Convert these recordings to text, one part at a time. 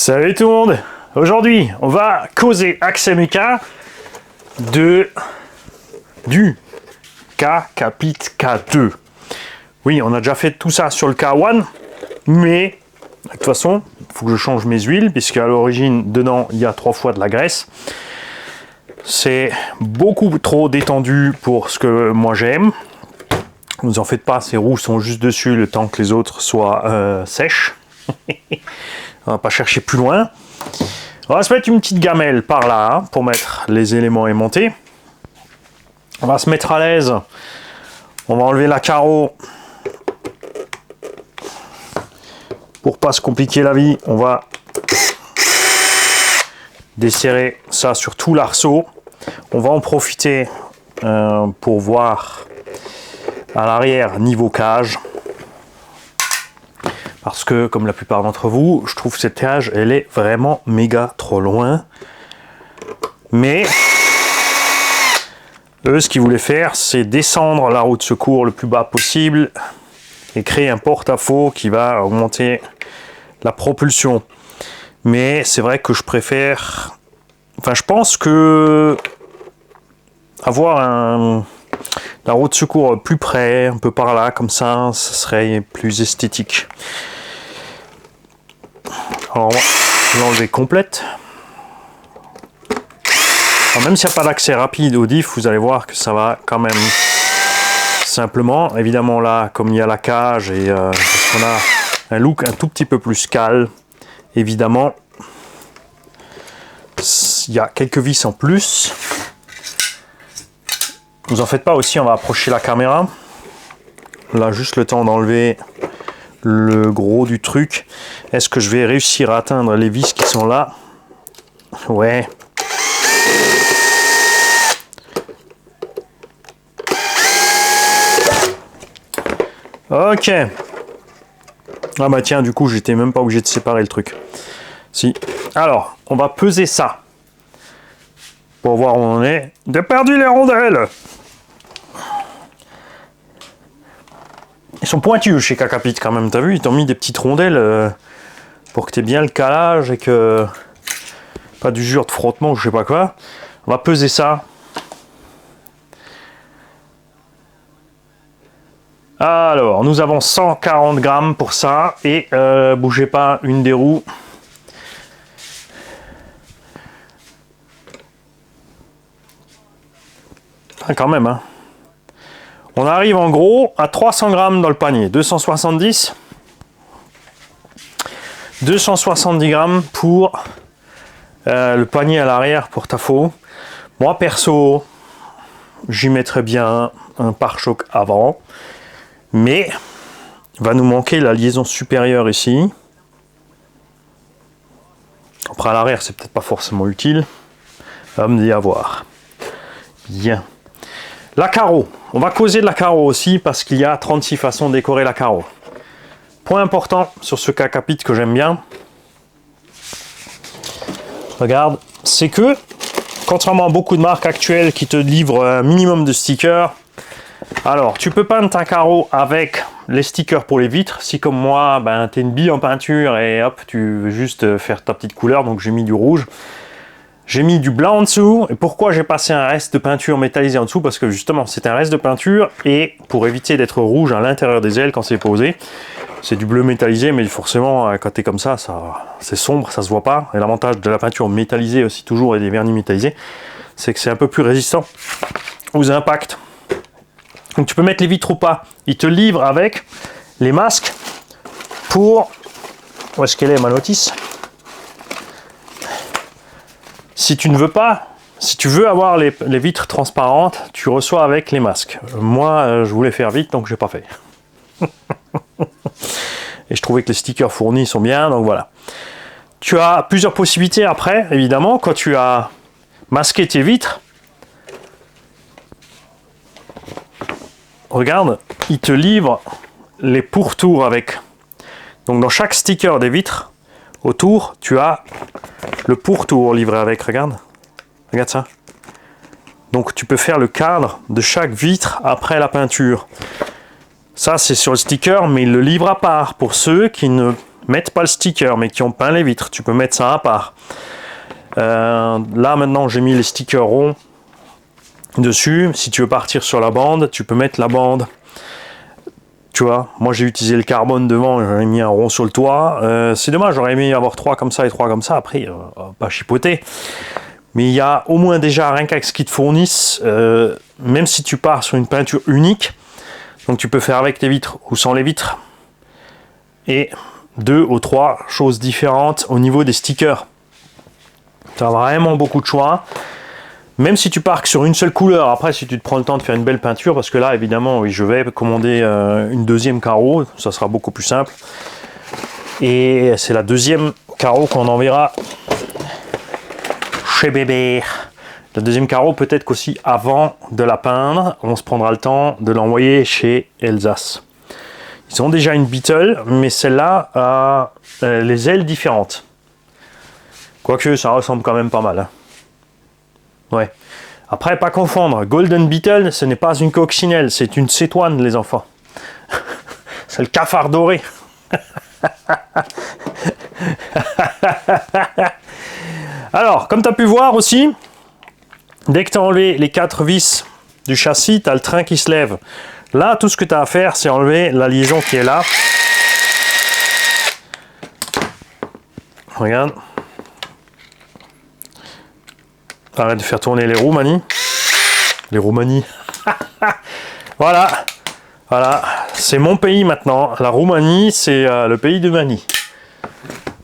Salut tout le monde. Aujourd'hui, on va causer Axel Muka du K-Capit K2. Oui, on a déjà fait tout ça sur le K1, mais de toute façon, il faut que je change mes huiles, puisque à l'origine, dedans, il y a 3 fois de la graisse. C'est beaucoup trop détendu pour ce que moi j'aime. Ne vous en faites pas, ces roues sont juste dessus le temps que les autres soient sèches. On va pas chercher plus loin. On va se mettre une petite gamelle par là, hein, pour mettre les éléments aimantés. On va se mettre à l'aise. On va enlever la carreau. Pour pas se compliquer la vie, on va desserrer ça sur tout l'arceau. On va en profiter pour voir à l'arrière niveau cage. Parce que, comme la plupart d'entre vous, je trouve que cette cage, elle est vraiment méga trop loin. Mais, eux, ce qu'ils voulaient faire, c'est descendre la roue de secours le plus bas possible et créer un porte-à-faux qui va augmenter la propulsion. Mais c'est vrai que je préfère... Enfin, je pense que avoir la roue de secours plus près, un peu par là, comme ça serait plus esthétique. Alors, on va l'enlever complète. Alors, même s'il n'y a pas d'accès rapide au diff, vous allez voir que ça va quand même simplement. Évidemment, là, comme il y a la cage et parce qu'on a un look un tout petit peu plus calme, évidemment, il y a quelques vis en plus. Vous en faites pas aussi, on va approcher la caméra. Là, juste le temps d'enlever le gros du truc. Est-ce que je vais réussir à atteindre les vis qui sont là? Ouais. Ok. Ah bah tiens, du coup, j'étais même pas obligé de séparer le truc. Si. Alors, on va peser ça. Pour voir où on est. J'ai perdu les rondelles. Ils sont pointus chez K-Capit quand même, t'as vu? Ils t'ont mis des petites rondelles pour que tu aies bien le calage et que... Pas d'usure de frottement ou je sais pas quoi. On va peser ça. Alors, nous avons 140 grammes pour ça. Et bougez pas, une des roues. Ah, quand même, hein. On arrive en gros à 300 grammes dans le panier. 270 grammes pour le panier à l'arrière porte-à-faux. Moi perso, j'y mettrais bien un pare-choc avant. Mais il va nous manquer la liaison supérieure ici. Après à l'arrière, c'est peut-être pas forcément utile. On va me dire à voir. Bien. La carreau. On va causer de la carreau aussi parce qu'il y a 36 façons de décorer la carreau. Point important sur ce K-Capit que j'aime bien. Regarde, c'est que, contrairement à beaucoup de marques actuelles qui te livrent un minimum de stickers, alors tu peux peindre ta carreau avec les stickers pour les vitres. Si comme moi, ben, tu es une bille en peinture et hop, tu veux juste faire ta petite couleur, donc j'ai mis du rouge. J'ai mis du blanc en dessous. Et pourquoi j'ai passé un reste de peinture métallisé en dessous? Parce que justement, c'est un reste de peinture. Et pour éviter d'être rouge à l'intérieur des ailes quand c'est posé, c'est du bleu métallisé. Mais forcément, quand tu es comme ça c'est sombre, ça se voit pas. Et l'avantage de la peinture métallisée aussi toujours et des vernis métallisés, c'est que c'est un peu plus résistant aux impacts. Donc tu peux mettre les vitres ou pas. Ils te livrent avec les masques pour... Où est-ce qu'elle est, ma notice? Si tu ne veux pas, si tu veux avoir les vitres transparentes, tu reçois avec les masques. Moi, je voulais faire vite, donc j'ai pas fait. Et je trouvais que les stickers fournis sont bien, donc voilà. Tu as plusieurs possibilités après, évidemment, quand tu as masqué tes vitres. Regarde, il te livre les pourtours avec. Donc dans chaque sticker des vitres, autour, tu as le pourtour livré avec, regarde ça. Donc tu peux faire le cadre de chaque vitre après la peinture. Ça c'est sur le sticker, mais il le livre à part pour ceux qui ne mettent pas le sticker, mais qui ont peint les vitres. Tu peux mettre ça à part. Là, maintenant, j'ai mis les stickers ronds dessus. Si tu veux partir sur la bande, tu peux mettre la bande. Tu vois, moi j'ai utilisé le carbone devant, j'en ai mis un rond sur le toit. C'est dommage, j'aurais aimé avoir 3 comme ça et 3 comme ça. Après, pas chipoter. Mais il y a au moins déjà, rien qu'avec ce qu'ils te fournissent, même si tu pars sur une peinture unique, donc tu peux faire avec les vitres ou sans les vitres. Et 2 ou 3 choses différentes au niveau des stickers. Tu as vraiment beaucoup de choix. Même si tu pars sur une seule couleur, après si tu te prends le temps de faire une belle peinture, parce que là évidemment oui, je vais commander une deuxième carreau, ça sera beaucoup plus simple. Et c'est la deuxième carreau qu'on enverra chez Bébé. La deuxième carreau peut-être qu'aussi avant de la peindre, on se prendra le temps de l'envoyer chez Elsace. Ils ont déjà une Beetle, mais celle-là a les ailes différentes. Quoique ça ressemble quand même pas mal. Hein. Ouais. Après, pas confondre. Golden Beetle, ce n'est pas une coccinelle, c'est une cétoine, les enfants. C'est le cafard doré. Alors, comme tu as pu voir aussi, dès que tu as enlevé les 4 vis du châssis, tu as le train qui se lève. Là, tout ce que tu as à faire, c'est enlever la liaison qui est là. Regarde. Arrête de faire tourner les roues, Mani. Les roues, Mani. Voilà. Voilà. C'est mon pays maintenant. La Roumanie, c'est le pays de Mani.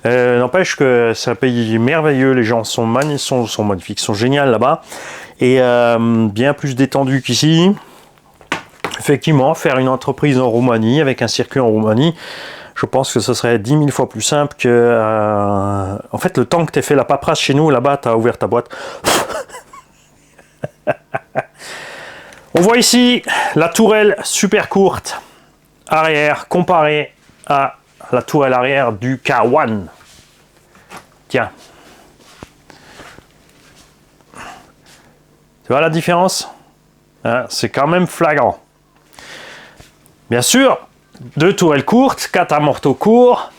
N'empêche que c'est un pays merveilleux. Les gens sont magnifiques, sont géniaux là-bas. Et bien plus détendus qu'ici. Effectivement, faire une entreprise en Roumanie, avec un circuit en Roumanie, je pense que ce serait 10 000 fois plus simple que... En fait, le temps que tu aies fait la paperasse chez nous, là-bas, tu as ouvert ta boîte. On voit ici la tourelle super courte arrière comparée à la tourelle arrière du K1. Tiens. Tu vois la différence? Hein, c'est quand même flagrant. Bien sûr, 2 tourelles courtes, 4 amortos courts,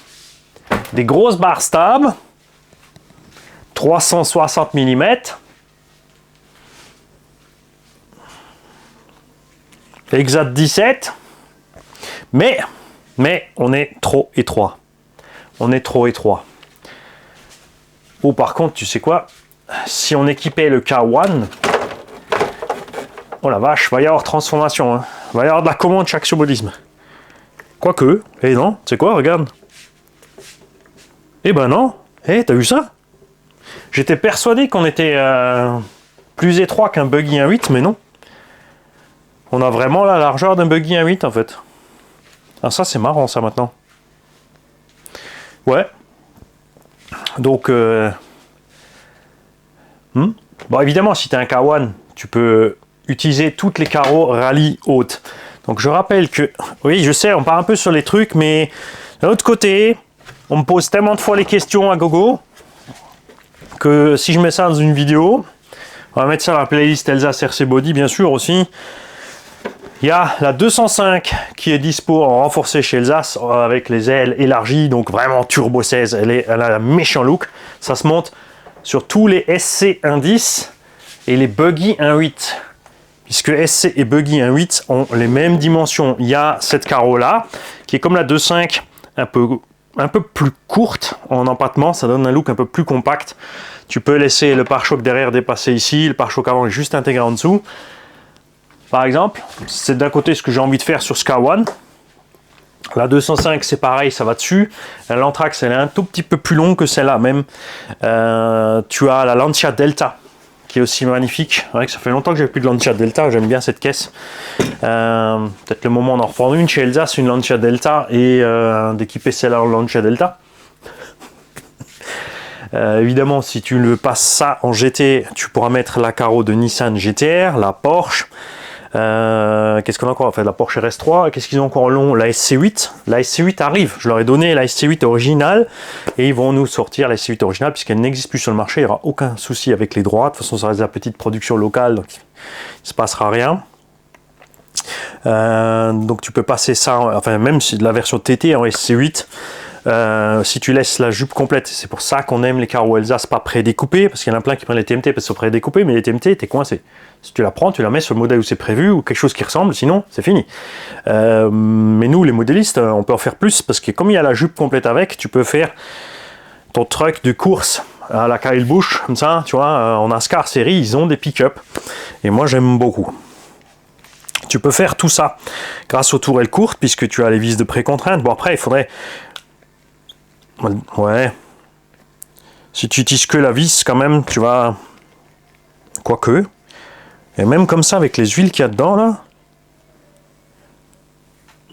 des grosses barres stables, 360 mm. Exact 17. Mais on est trop étroit. On est trop étroit. Oh, par contre, tu sais quoi? Si on équipait le K1, oh la vache, va y avoir transformation. Hein. Va y avoir de la commande chaque symbolisme. Quoique, eh non, tu sais quoi, regarde. Eh ben non, eh, t'as vu ça? J'étais persuadé qu'on était plus étroit qu'un buggy 1.8, mais non. On a vraiment la largeur d'un buggy 1.8 en fait. Ah ça c'est marrant ça maintenant. Ouais. Donc, bon évidemment si tu as un K1, tu peux utiliser toutes les carreaux rallye haute. Donc je rappelle que, oui je sais on part un peu sur les trucs, mais d'un autre côté, on me pose tellement de fois les questions à gogo, que si je mets ça dans une vidéo, on va mettre ça dans la playlist Elsace RC Body bien sûr aussi. Il y a la 205 qui est dispo en renforcé chez Elsace avec les ailes élargies, donc vraiment turbo 16, elle a un méchant look. Ça se monte sur tous les SC 1.10 et les Buggy 1.8. Puisque SC et Buggy 1.8 ont les mêmes dimensions. Il y a cette carreau là qui est comme la 2.5, un peu plus courte en empattement, ça donne un look un peu plus compact. Tu peux laisser le pare-choc derrière dépasser ici, le pare-choc avant est juste intégré en dessous. Par exemple, c'est d'un côté ce que j'ai envie de faire sur K1. La 205 c'est pareil, ça va dessus. L'Anthrax elle est un tout petit peu plus longue que celle-là même. Tu as la Lancia Delta qui est aussi magnifique. C'est vrai que ça fait longtemps que j'ai plus de Lancia Delta, j'aime bien cette caisse. Peut-être le moment d'en reprendre une chez Elsace, une Lancia Delta et d'équiper celle-là en Lancia Delta. Évidemment si tu le passes ça en GT, tu pourras mettre la carreau de Nissan GTR, la Porsche. Qu'est-ce qu'on a encore? En fait, la Porsche RS3. Qu'est-ce qu'ils ont encore en long? La SC8. La SC8 arrive. Je leur ai donné la SC8 originale et ils vont nous sortir la SC8 originale puisqu'elle n'existe plus sur le marché. Il n'y aura aucun souci avec les droits. De toute façon, ça reste de la petite production locale, donc il ne se passera rien. Donc tu peux passer ça, enfin même si de la version TT en SC8. si tu laisses la jupe complète. C'est pour ça qu'on aime les carreaux Alsace pas prédécoupés, parce qu'il y en a plein qui prennent les TMT parce qu'ils sont prédécoupés, mais les TMT, t'es coincé. Si tu la prends, tu la mets sur le modèle où c'est prévu, ou quelque chose qui ressemble, sinon c'est fini. Mais nous, les modélistes, on peut en faire plus, parce que comme il y a la jupe complète avec, tu peux faire ton truck de course à la Kyle Busch, comme ça, tu vois, en NASCAR série, ils ont des pick-up, et moi j'aime beaucoup. Tu peux faire tout ça grâce aux tourelles courtes, puisque tu as les vis de précontrainte. Bon, après, il faudrait... Ouais. Si tu utilises que la vis, quand même, tu vas... Quoique. Et même comme ça, avec les huiles qu'il y a dedans, là,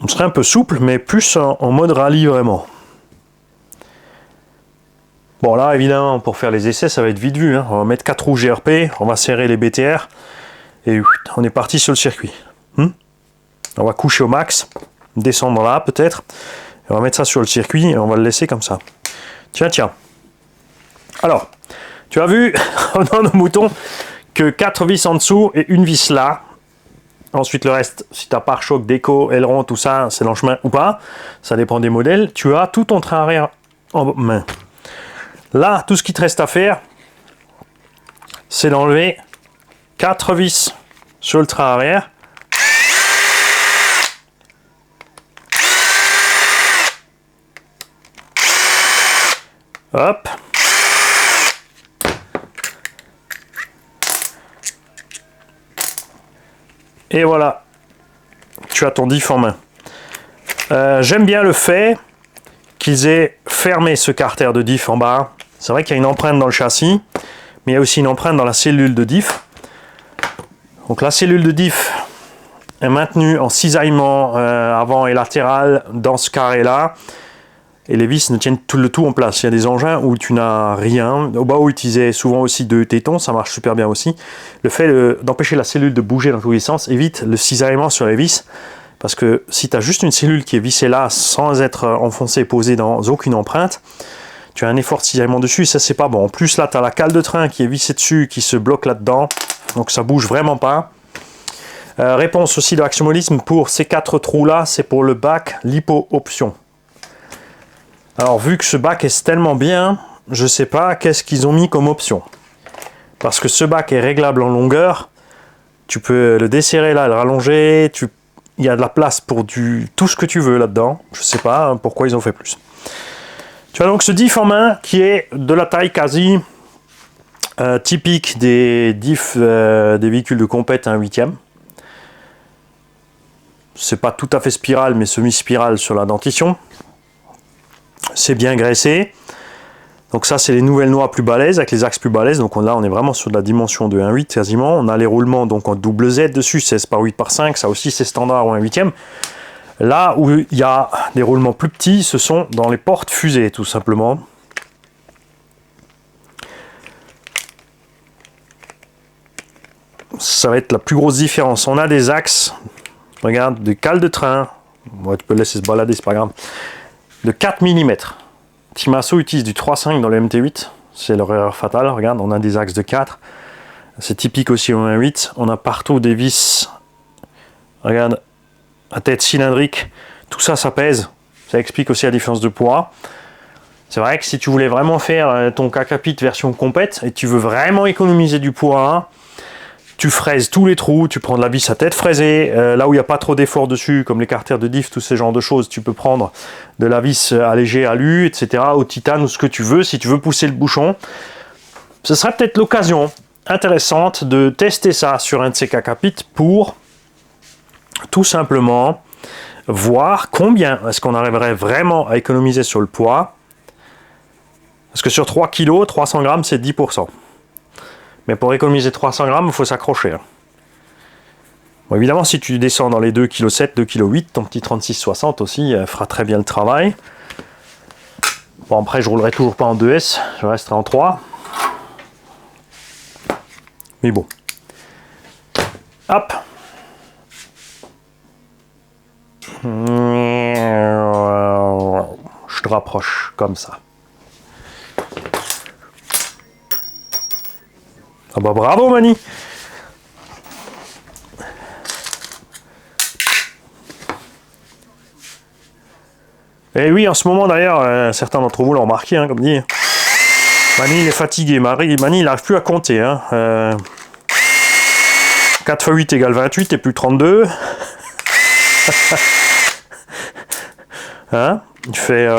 on serait un peu souple, mais plus en mode rallye, vraiment. Bon, là, évidemment, pour faire les essais, ça va être vite vu. Hein. On va mettre 4 roues GRP, on va serrer les BTR, et on est parti sur le circuit. On va coucher au max, descendre là, peut-être. On va mettre ça sur le circuit, et on va le laisser comme ça. Tiens. Alors, tu as vu, dans nos moutons, que 4 vis en dessous et une vis là. Ensuite, le reste, si tu as pare-choc, déco, aileron, tout ça, c'est dans le chemin ou pas. Ça dépend des modèles. Tu as tout ton train arrière en main. Là, tout ce qui te reste à faire, c'est d'enlever 4 vis sur le train arrière. Hop. Et voilà. Tu as ton diff en main. J'aime bien le fait qu'ils aient fermé ce carter de diff en bas. C'est vrai qu'il y a une empreinte dans le châssis, mais il y a aussi une empreinte dans la cellule de diff. Donc la cellule de diff est maintenue en cisaillement avant et latéral dans ce carré-là. Et les vis ne tiennent tout le tout en place. Il y a des engins où tu n'as rien. Au bas où utiliser souvent aussi 2 tétons, ça marche super bien aussi. Le fait d'empêcher la cellule de bouger dans tous les sens évite le cisaillement sur les vis. Parce que si tu as juste une cellule qui est vissée là sans être enfoncée et posée dans aucune empreinte, tu as un effort de cisaillement dessus et ça c'est pas bon. En plus là tu as la cale de train qui est vissée dessus, qui se bloque là-dedans. Donc ça bouge vraiment pas. Réponse aussi de Axiomolisme pour ces 4 trous là, c'est pour le bac lipo option. Alors vu que ce bac est tellement bien, je sais pas qu'est-ce qu'ils ont mis comme option. Parce que ce bac est réglable en longueur, tu peux le desserrer là, le rallonger, il y a de la place pour tout ce que tu veux là-dedans. Je sais pas pourquoi ils ont fait plus. Tu as donc ce diff en main qui est de la taille quasi typique des diffs des véhicules de compète 1/8. C'est pas tout à fait spirale mais semi-spirale sur la dentition. C'est bien graissé. Donc ça c'est les nouvelles noix plus balèzes avec les axes plus balèzes. Donc là on est vraiment sur de la dimension de 1/8 quasiment. On a les roulements donc en double Z dessus, 16 par 8 par 5, ça aussi c'est standard en 1/8. Là où il y a des roulements plus petits, ce sont dans les portes fusées tout simplement. Ça va être la plus grosse différence. On a des axes, regarde, de cale de train. Ouais, tu peux laisser se balader, c'est pas grave. De 4 mm. Timasso utilise du 3,5 dans le MT8, c'est leur erreur fatale. Regarde, on a des axes de 4, c'est typique aussi au 1.8. On a partout des vis, regarde, à tête cylindrique, tout ça, ça pèse. Ça explique aussi la différence de poids. C'est vrai que si tu voulais vraiment faire ton cacapite version compète et tu veux vraiment économiser du poids, tu fraises tous les trous, tu prends de la vis à tête fraisée, là où il n'y a pas trop d'effort dessus, comme les carters de diff, tous ces genres de choses, tu peux prendre de la vis allégée alu, etc., au titane ou ce que tu veux, si tu veux pousser le bouchon. Ce serait peut-être l'occasion intéressante de tester ça sur un de ces cacapit pour tout simplement voir combien est-ce qu'on arriverait vraiment à économiser sur le poids. Parce que sur 3 kg, 300 grammes, c'est 10%. Mais pour économiser 300 grammes, il faut s'accrocher. Bon, évidemment, si tu descends dans les 2,7 kg, 2,8 kg, ton petit 36-60 aussi fera très bien le travail. Bon, après, je roulerai toujours pas en 2S, je resterai en 3. Mais bon. Hop. Je te rapproche comme ça. Ah bah bravo Mani. Et Et oui, en ce moment d'ailleurs, certains d'entre vous l'ont remarqué, hein, comme dit. Mani, il est fatigué. Mani, il n'arrive plus à compter. Hein. 4 x 8 égale 28 et plus 32. Hein, il fait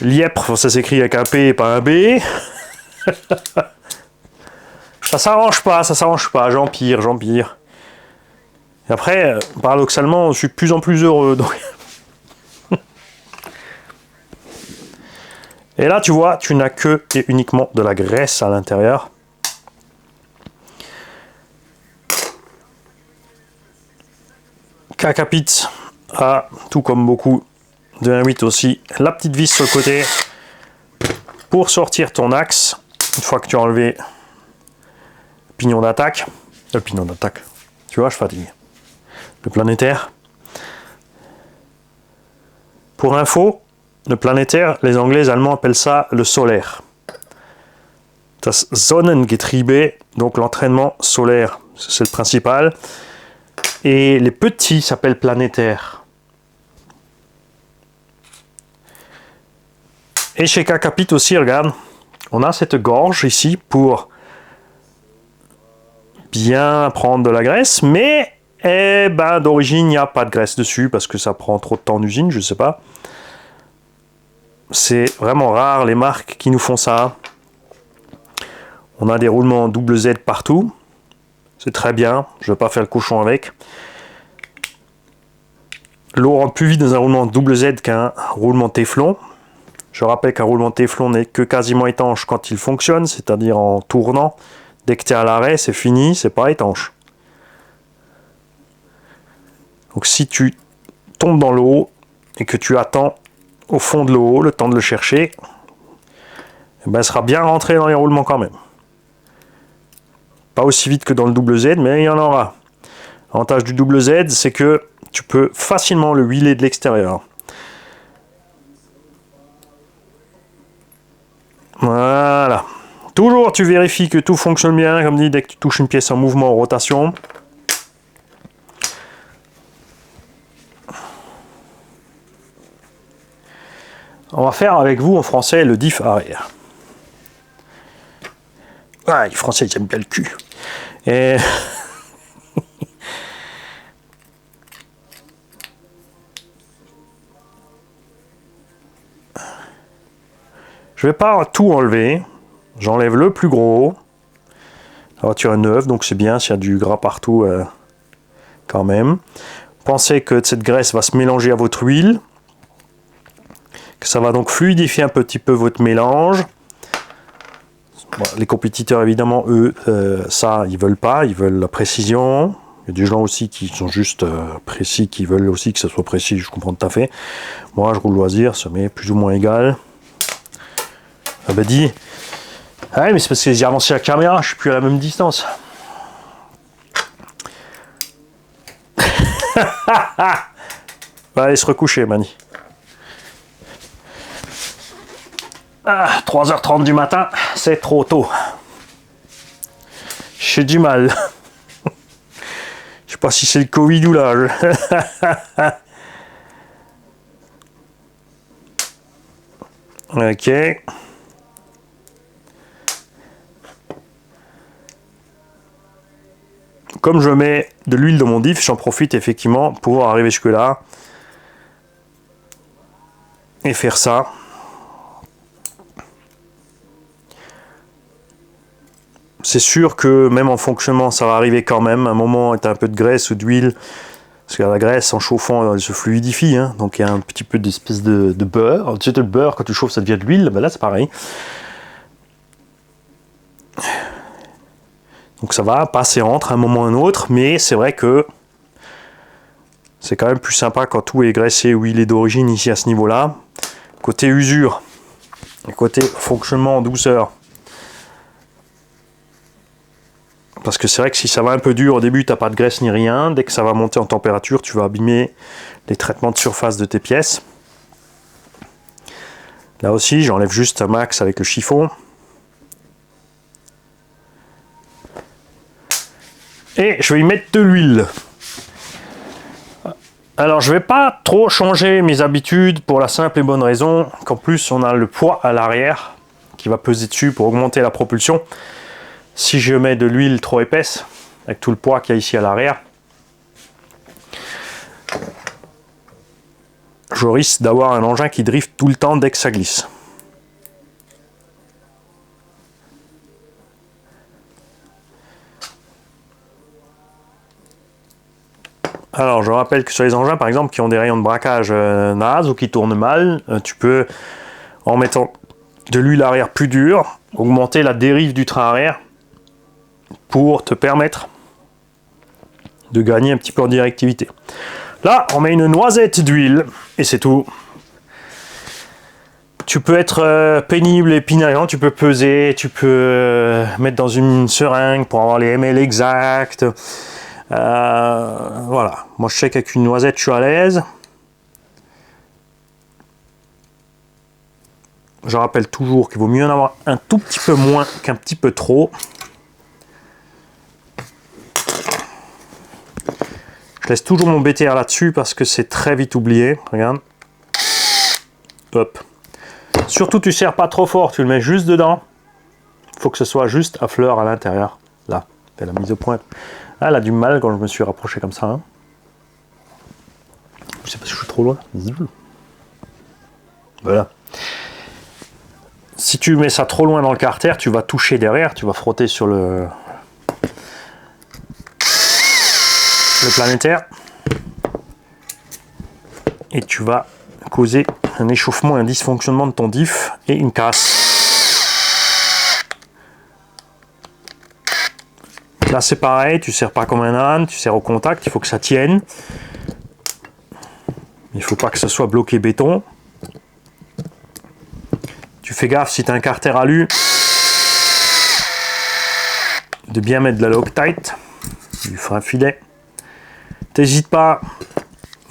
lièpre, ça s'écrit avec un P et pas un B. Ça s'arrange pas, j'empire. Et après, paradoxalement, je suis de plus en plus heureux. Donc... Et là, tu vois, tu n'as que et uniquement de la graisse à l'intérieur. Kakapit a, tout comme beaucoup de 1.8 aussi, la petite vis sur le côté pour sortir ton axe une fois que tu as enlevé le pignon d'attaque. Tu vois, je fatigue. Le planétaire. Pour info, le planétaire, les Anglais et les Allemands appellent ça le solaire. Das Sonnengetriebe, donc l'entraînement solaire, c'est le principal. Et les petits s'appellent planétaires. Et chez Kakapit aussi, regarde, on a cette gorge ici pour bien prendre de la graisse, mais d'origine, il n'y a pas de graisse dessus parce que ça prend trop de temps en usine, je sais pas. C'est vraiment rare les marques qui nous font ça. On a des roulements double Z partout. C'est très bien, je ne vais pas faire le cochon avec. L'eau rentre plus vite dans un roulement double Z qu'un roulement Téflon. Je rappelle qu'un roulement Téflon n'est que quasiment étanche quand il fonctionne, c'est-à-dire en tournant. Dès que tu es à l'arrêt, c'est fini, c'est pas étanche. Donc si tu tombes dans l'eau et que tu attends au fond de l'eau le temps de le chercher, elle sera bien rentrée dans les roulements quand même. Pas aussi vite que dans le double Z, mais il y en aura. L'avantage du double Z, c'est que tu peux facilement le huiler de l'extérieur. Voilà. Toujours, tu vérifies que tout fonctionne bien, comme dit, dès que tu touches une pièce en mouvement, en rotation. On va faire avec vous en français le diff arrière. Ah, les Français, ils aiment bien le cul. Et... je vais pas tout enlever. J'enlève le plus gros. La voiture est neuve, donc c'est bien s'il y a du gras partout quand même. Pensez que cette graisse va se mélanger à votre huile. Que ça va donc fluidifier un petit peu votre mélange. Bon, les compétiteurs, évidemment, eux, ça, ils veulent pas. Ils veulent la précision. Il y a des gens aussi qui sont juste précis, qui veulent aussi que ça soit précis. Je comprends tout à fait. Moi, je roule loisir, ça m'est plus ou moins égal. Ah bah dis. Ah ouais, mais c'est parce que j'ai avancé la caméra, je suis plus à la même distance. Va aller se recoucher, Mani. 3h30 du matin, c'est trop tôt. J'ai du mal. Je sais pas si c'est le Covid ou l'âge. Ok. Comme je mets de l'huile dans mon diff, j'en profite effectivement pour arriver jusque là et faire ça. C'est sûr que même en fonctionnement, ça va arriver quand même. À un moment, il y a un peu de graisse ou d'huile. Parce que la graisse, en chauffant, elle se fluidifie. Hein, donc il y a un petit peu d'espèce de beurre. Tu sais, le beurre, quand tu chauffes, ça devient de l'huile. Ben là, c'est pareil. Donc ça va passer entre un moment et un autre. Mais c'est vrai que c'est quand même plus sympa quand tout est graissé ou huilé d'origine ici à ce niveau-là. Côté usure et côté fonctionnement en douceur. Parce que c'est vrai que si ça va un peu dur au début, tu n'as pas de graisse ni rien. Dès que ça va monter en température, tu vas abîmer les traitements de surface de tes pièces. Là aussi, j'enlève juste un max avec le chiffon. Et je vais y mettre de l'huile. Alors je vais pas trop changer mes habitudes pour la simple et bonne raison qu'en plus on a le poids à l'arrière qui va peser dessus pour augmenter la propulsion. Si je mets de l'huile trop épaisse, avec tout le poids qu'il y a ici à l'arrière, je risque d'avoir un engin qui drift tout le temps dès que ça glisse. Alors je rappelle que sur les engins par exemple qui ont des rayons de braquage nazes ou qui tournent mal, tu peux, en mettant de l'huile arrière plus dure, augmenter la dérive du train arrière pour te permettre de gagner un petit peu en directivité. Là on met une noisette d'huile et c'est tout. Tu peux être pénible et pinaillant, tu peux peser, tu peux mettre dans une seringue pour avoir les ml exacts. Voilà, moi je sais qu'avec une noisette je suis à l'aise. Je rappelle toujours qu'il vaut mieux en avoir un tout petit peu moins qu'un petit peu trop. Je laisse toujours mon BTR là-dessus parce que c'est très vite oublié. Regarde. Hop. Surtout tu serres pas trop fort, tu le mets juste dedans. Il faut que ce soit juste à fleur à l'intérieur. Là, c'est la mise au point. Ah, elle a du mal quand je me suis rapproché comme ça. Hein. Je sais pas si je suis trop loin. Voilà. Si tu mets ça trop loin dans le carter, tu vas toucher derrière, tu vas frotter sur le planétaire. Et tu vas causer un échauffement, un dysfonctionnement de ton diff et une casse. Là c'est pareil, tu serres pas comme un âne, tu serres au contact, il faut que ça tienne. Il faut pas que ce soit bloqué béton. Tu fais gaffe si tu as un carter alu de bien mettre de la Loctite, du frein filet. T'hésites pas,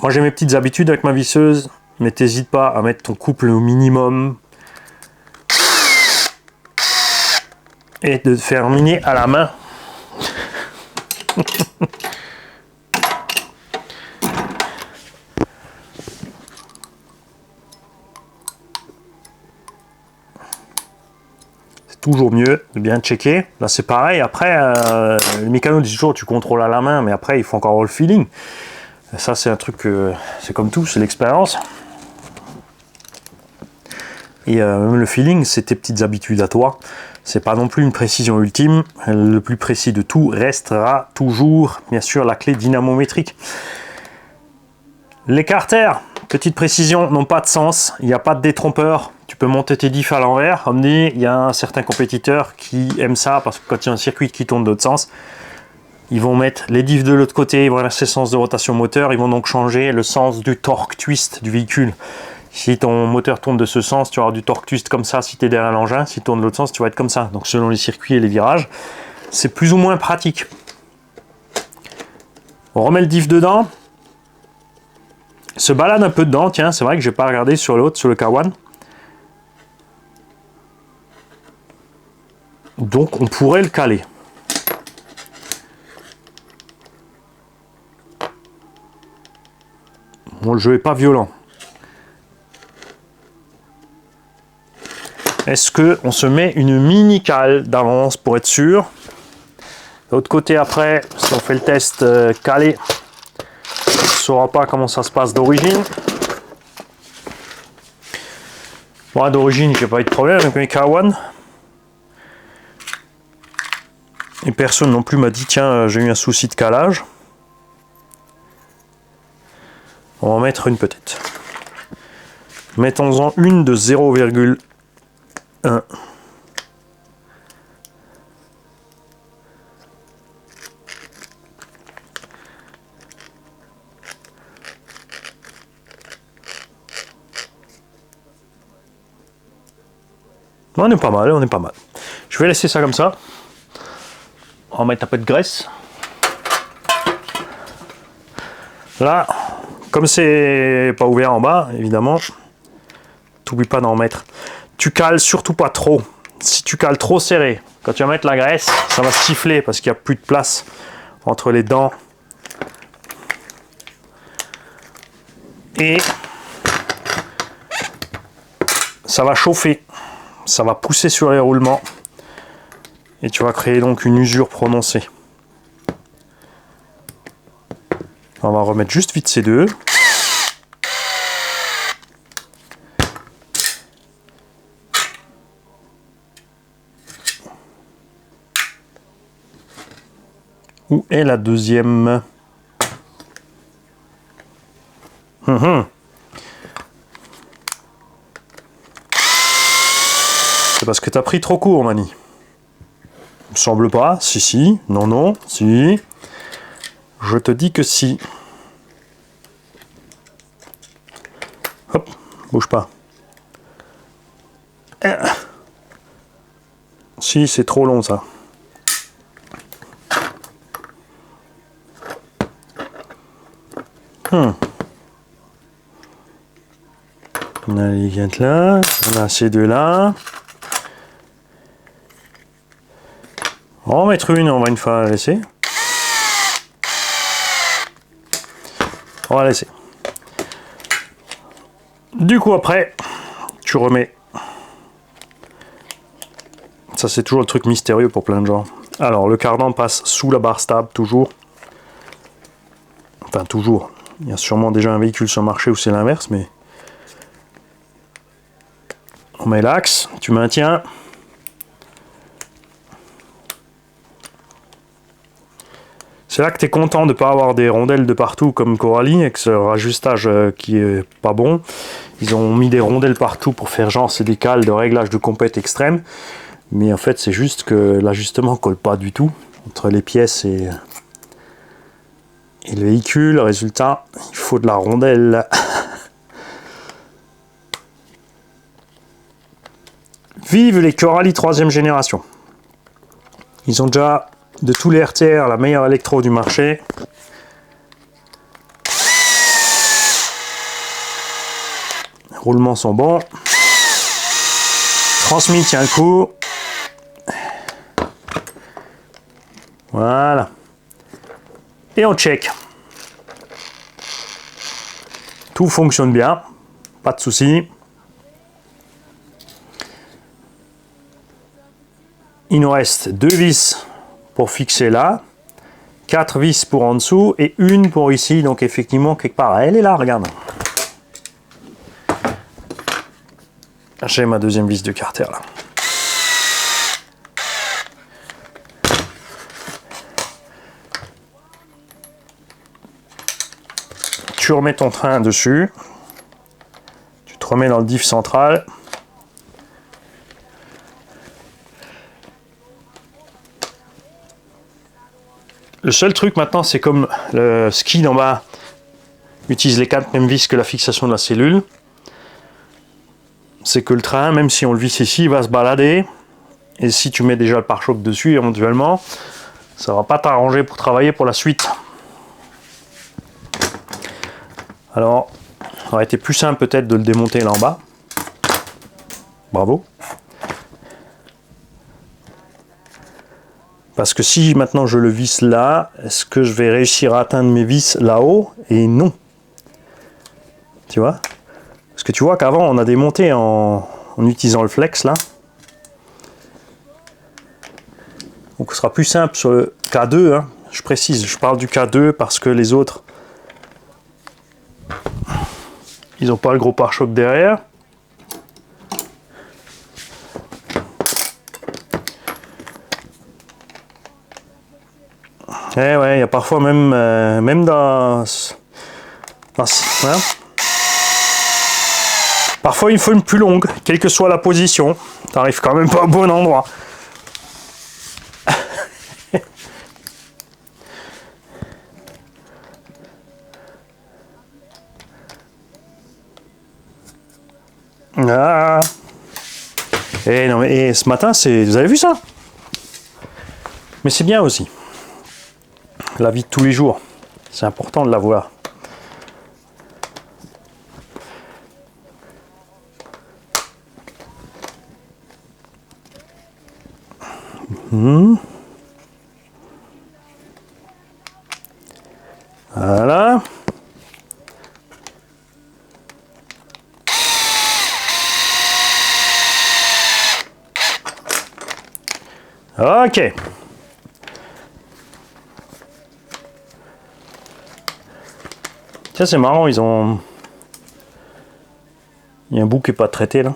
moi j'ai mes petites habitudes avec ma visseuse, mais t'hésites pas à mettre ton couple au minimum et de faire miner à la main. C'est toujours mieux de bien checker. Là c'est pareil, après les mécanos disent toujours tu contrôles à la main, mais après il faut encore avoir le feeling. Et ça c'est un truc que c'est comme tout, c'est l'expérience. Et même le feeling, c'est tes petites habitudes à toi. C'est pas non plus une précision ultime. Le plus précis de tout restera toujours, bien sûr, la clé dynamométrique. Les carters, petite précision, n'ont pas de sens. Il n'y a pas de détrompeur. Tu peux monter tes diffs à l'envers. Comme dit, il y a certains compétiteurs qui aiment ça parce que quand il y a un circuit qui tourne de l'autre sens, ils vont mettre les diffs de l'autre côté, ils vont inverser le sens de rotation moteur, ils vont donc changer le sens du torque twist du véhicule. Si ton moteur tourne de ce sens, tu auras du torque twist comme ça si tu es derrière l'engin. Si tu tournes de l'autre sens, tu vas être comme ça. Donc selon les circuits et les virages, c'est plus ou moins pratique. On remet le diff dedans. Se balade un peu dedans. Tiens, c'est vrai que je n'ai pas regardé sur l'autre, sur le K1. Donc on pourrait le caler. Bon, le jeu n'est pas violent. Est-ce qu'on se met une mini cale d'avance pour être sûr? De l'autre côté, après, si on fait le test calé, on ne saura pas comment ça se passe d'origine. Bon, d'origine, il n'y a pas eu de problème avec mes K1. Et personne non plus m'a dit, tiens, j'ai eu un souci de calage. On va en mettre une peut-être. Mettons-en une de 0,1. On est pas mal, on est pas mal. Je vais laisser ça comme ça. On va mettre un peu de graisse. Là, comme c'est pas ouvert en bas, évidemment, t'oublies pas d'en mettre. Tu cales surtout pas trop. Si tu cales trop serré, quand tu vas mettre la graisse, ça va siffler parce qu'il n'y a plus de place entre les dents Et ça va chauffer, ça va pousser sur les roulements et tu vas créer donc une usure prononcée. On va remettre juste vite ces deux. Où est la deuxième? C'est parce que tu as pris trop court, Mani. Il me semble pas. Si, si. Non, non. Si. Je te dis que si. Hop. Bouge pas. Si, c'est trop long, ça. On a les guettes là, on a ces deux là. On va en mettre une, on va une fois la laisser. On va laisser. Du coup après, tu remets. Ça c'est toujours le truc mystérieux pour plein de gens. Alors le cardan passe sous la barre stable toujours. Enfin toujours. Il y a sûrement déjà un véhicule sur le marché où c'est l'inverse, mais on met l'axe, tu maintiens. C'est là que tu es content de ne pas avoir des rondelles de partout comme Coralie, avec ce rajustage qui est pas bon. Ils ont mis des rondelles partout pour faire genre c'est des cales de réglage de compète extrême. Mais en fait c'est juste que l'ajustement colle pas du tout entre les pièces et le véhicule. Résultat, il faut de la rondelle. Vive les Coralie 3e génération. Ils ont déjà de tous les RTR la meilleure électro du marché. Les roulements sont bons. Transmis tient le coup. Voilà. Et on check. Tout fonctionne bien. Pas de soucis. Il nous reste 2 vis pour fixer là, 4 vis pour en dessous et une pour ici. Donc effectivement, quelque part, elle est là, regarde. J'ai ma deuxième vis de carter là. Tu remets ton train dessus. Tu te remets dans le diff central. Le seul truc maintenant, c'est comme le ski d'en bas utilise les 4 mêmes vis que la fixation de la cellule. C'est que le train, même si on le visse ici, il va se balader. Et si tu mets déjà le pare-choc dessus, éventuellement, ça va pas t'arranger pour travailler pour la suite. Alors, ça aurait été plus simple peut-être de le démonter là en bas. Bravo. Parce que si maintenant je le visse là, est-ce que je vais réussir à atteindre mes vis là-haut? Et non. Tu vois? Parce que tu vois qu'avant on a démonté en utilisant le flex là. Donc ce sera plus simple sur le K2. Hein. Je précise, je parle du K2 parce que les autres, ils n'ont pas le gros pare-choc derrière. Eh ouais, il y a parfois même, même dans hein. Parfois il faut une plus longue, quelle que soit la position. T'arrives quand même pas au bon endroit. Ah. Et non mais ce matin, vous avez vu ça? Mais c'est bien aussi. La vie de tous les jours, c'est important de la voir. Voilà. Ok. Tiens, c'est marrant, ils ont... Il y a un bout qui n'est pas traité là.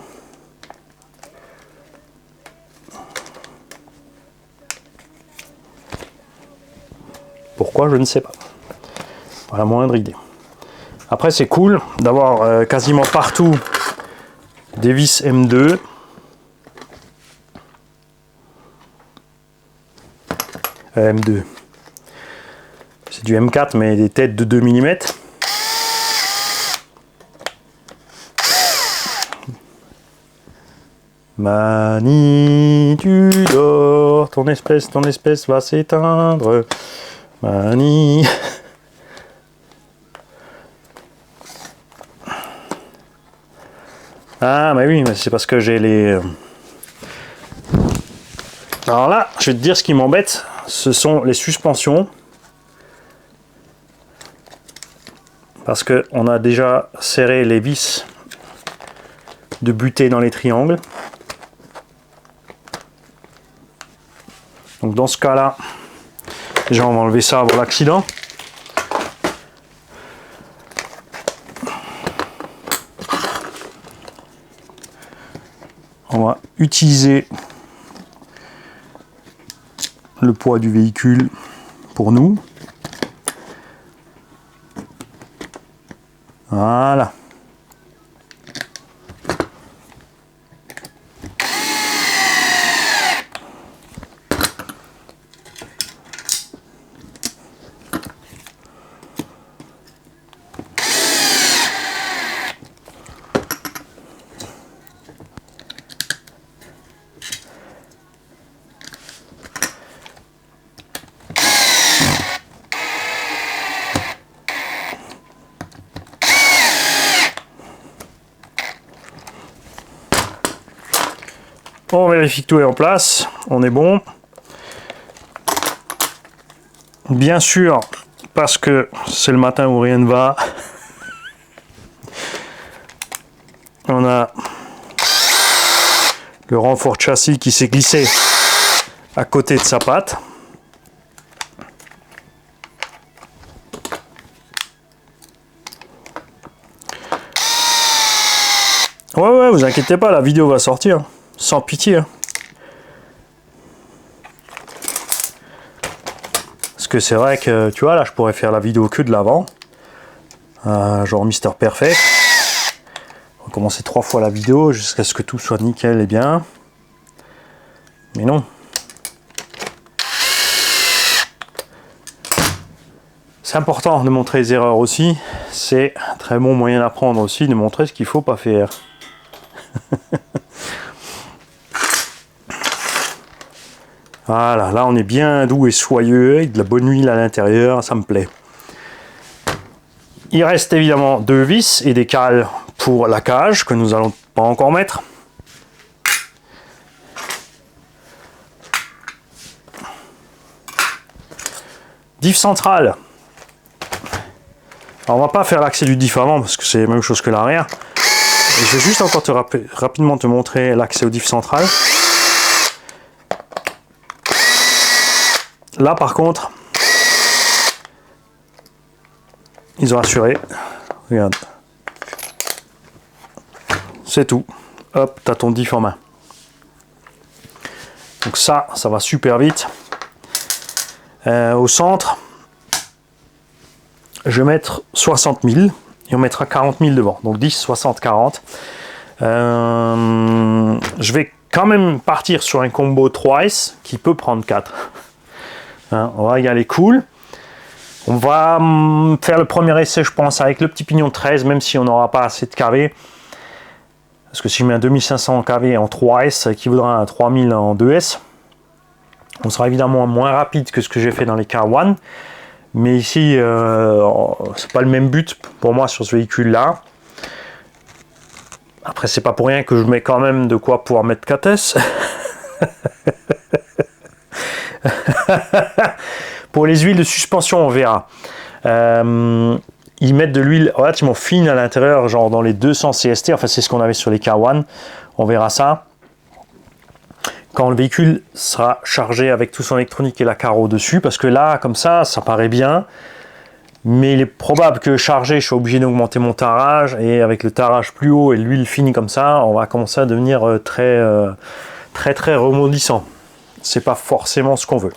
Pourquoi, je ne sais pas. Pas la moindre idée. Après, c'est cool d'avoir quasiment partout des vis M2. M2. C'est du M4, mais des têtes de 2 mm. Mani, tu dors, ton espèce va s'éteindre. Mani. Ah, mais oui, mais c'est parce que j'ai les... Alors là, je vais te dire ce qui m'embête, ce sont les suspensions. Parce qu'on a déjà serré les vis de butée dans les triangles. Donc dans ce cas-là, déjà on va enlever ça avant l'accident. On va utiliser le poids du véhicule pour nous. Voilà. On vérifie que tout est en place, on est bon. Bien sûr, parce que c'est le matin où rien ne va, on a le renfort châssis qui s'est glissé à côté de sa patte. Ouais, vous inquiétez pas, la vidéo va sortir. Sans pitié. Parce que c'est vrai que, tu vois, là, je pourrais faire la vidéo que de l'avant. Genre Mister Perfect. Recommencer 3 fois la vidéo jusqu'à ce que tout soit nickel et bien. Mais non. C'est important de montrer les erreurs aussi. C'est un très bon moyen d'apprendre aussi, de montrer ce qu'il ne faut pas faire. Voilà, là on est bien doux et soyeux, avec de la bonne huile à l'intérieur, ça me plaît. Il reste évidemment 2 vis et des cales pour la cage, que nous allons pas encore mettre. Diff centrale. Alors on va pas faire l'accès du diff avant, parce que c'est la même chose que l'arrière. Je vais juste encore rapidement te montrer l'accès au diff central. Là par contre, ils ont assuré. Regarde. C'est tout. Hop, tu as ton diff en main. Donc ça va super vite. Au centre, je vais mettre 60 000 et on mettra 40 000 devant. Donc 10, 60, 40. Je vais quand même partir sur un combo 3S qui peut prendre 4. Hein, on va y aller cool. On va faire le premier essai, je pense, avec le petit pignon 13, même si on n'aura pas assez de kV. Parce que si je mets un 2500 kV en 3S, ça équivaudra à un 3000 en 2S. On sera évidemment moins rapide que ce que j'ai fait dans les K1. Mais ici, c'est pas le même but pour moi sur ce véhicule-là. Après, c'est pas pour rien que je mets quand même de quoi pouvoir mettre 4S. Pour les huiles de suspension, on verra. Ils mettent de l'huile relativement fine à l'intérieur, genre dans les 200 CST. Enfin, c'est ce qu'on avait sur les K1. On verra ça. quand le véhicule sera chargé avec tout son électronique et la carreau dessus, parce que là, comme ça paraît bien, mais il est probable que chargé, je suis obligé d'augmenter mon tarage, et avec le tarage plus haut et l'huile finie comme ça, on va commencer à devenir très remondissant. C'est pas forcément ce qu'on veut.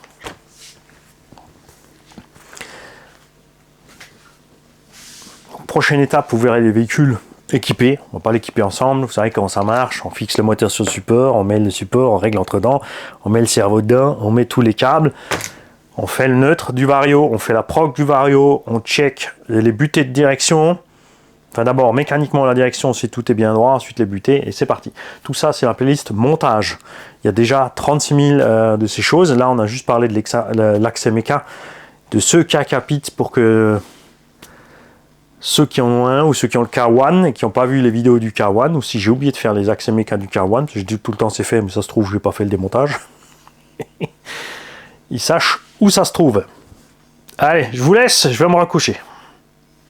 Prochaine étape, vous verrez les véhicules équipés. On va pas l'équiper ensemble, vous savez comment ça marche. On fixe le moteur sur le support, on met le support, on règle entre-dedans, on met le cerveau dedans, on met tous les câbles, on fait le neutre du vario, on fait la proc du vario, on check les butées de direction. Enfin d'abord mécaniquement la direction si tout est bien droit, ensuite les butées et c'est parti. Tout ça c'est la playlist montage. Il y a déjà 36 000 de ces choses. Là on a juste parlé de l'axe méca, de ce K-Capit pour que ceux qui en ont un ou ceux qui ont le K1 et qui n'ont pas vu les vidéos du K1, ou si j'ai oublié de faire les axes méca du K1, parce que je dis tout le temps c'est fait, mais ça se trouve je n'ai pas fait le démontage. Ils sachent où ça se trouve. Allez, je vous laisse, je vais me recoucher.